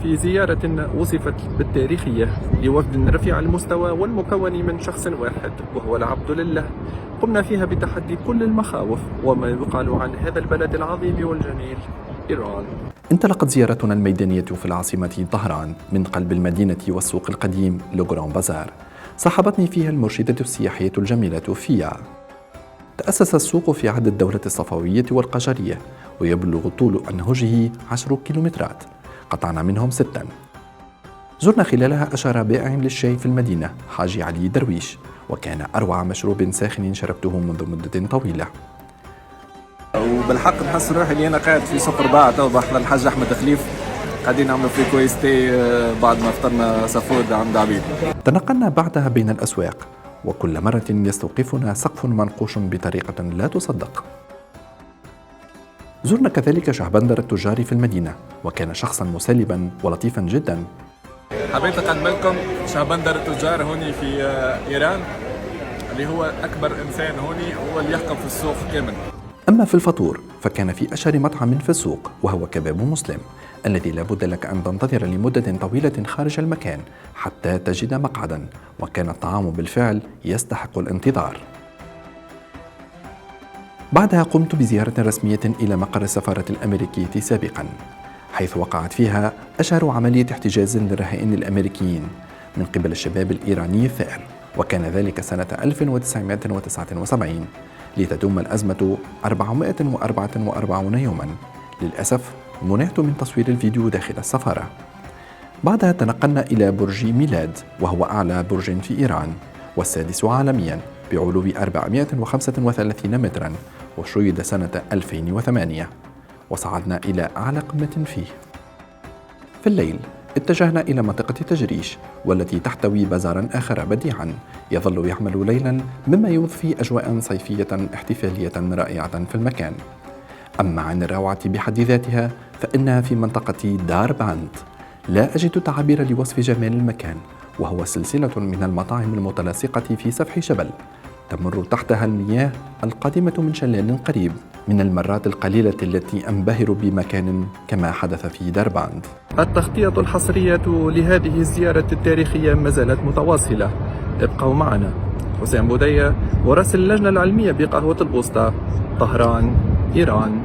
في زيارة وصفت بالتاريخية لوفد رفيع المستوى والمكون من شخص واحد وهو العبد لله. قمنا فيها بتحدي كل المخاوف وما يقال عن هذا البلد العظيم والجميل إيران. انطلقت زيارتنا الميدانية في العاصمة طهران من قلب المدينة والسوق القديم لو جران بازار. صاحبتني فيها المرشدة السياحية الجميلة فيا. تأسس السوق في عهد الدولة الصفوية والقجرية ويبلغ طول أنهجه 10 كيلومترات، قطعنا منهم 6. زرنا خلالها أشهر بائع للشاي في المدينة حاجي علي درويش، وكان أروع مشروب ساخن شربته منذ مدة طويلة. وبالحق نحس روحي اللي أنا قاعد في سوبر باع تو بحضر الحاج أحمد خليف، قاعدين نعملوا في كويستي بعد ما فطرنا سفود عند عبيد. تنقلنا بعدها بين الأسواق، وكل مرة يستوقفنا سقف منقوش بطريقة لا تصدق. زرنا كذلك شهبندر التجار في المدينة، وكان شخصا مسالبا ولطيفا جدا. حبيت أقدم لكم شهبندر التجار هوني في إيران، اللي هو أكبر إنسان هوني، هو اللي يحكم في السوق كامل. أما في الفطور فكان في أشهر مطعم في السوق وهو كباب مسلم، الذي لا بد لك أن تنتظر لمدة طويلة خارج المكان حتى تجد مقعدا، وكان الطعام بالفعل يستحق الانتظار. بعدها قمت بزيارة رسمية إلى مقر السفارة الأمريكية سابقا، حيث وقعت فيها أشهر عملية احتجاز للرهائن الأمريكيين من قبل الشباب الإيراني الثائر، وكان ذلك سنة 1979، لتدوم الأزمة 444 يوما. للأسف منعت من تصوير الفيديو داخل السفارة. بعدها تنقلنا إلى برج ميلاد، وهو أعلى برج في إيران والسادس عالميا بعلو 435 مترا، وشيد سنة 2008، وصعدنا إلى أعلى قمة فيه. في الليل اتجهنا إلى منطقة تجريش، والتي تحتوي بازارا آخر بديعا يظل يعمل ليلا، مما يضفي أجواء صيفية احتفالية رائعة في المكان. أما عن الروعة بحد ذاتها فإنها في منطقة دار باند. لا أجد تعابير لوصف جمال المكان، وهو سلسلة من المطاعم المتلاصقة في سفح جبل تمر تحتها المياه القادمة من شلال قريب. من المرات القليلة التي أنبهر بمكان كما حدث في دارباند. التغطية الحصرية لهذه الزيارة التاريخية ما زالت متواصلة. ابقوا معنا. حسين بودية، مراسل اللجنة العلمية بقهوة البوسطة، طهران، إيران.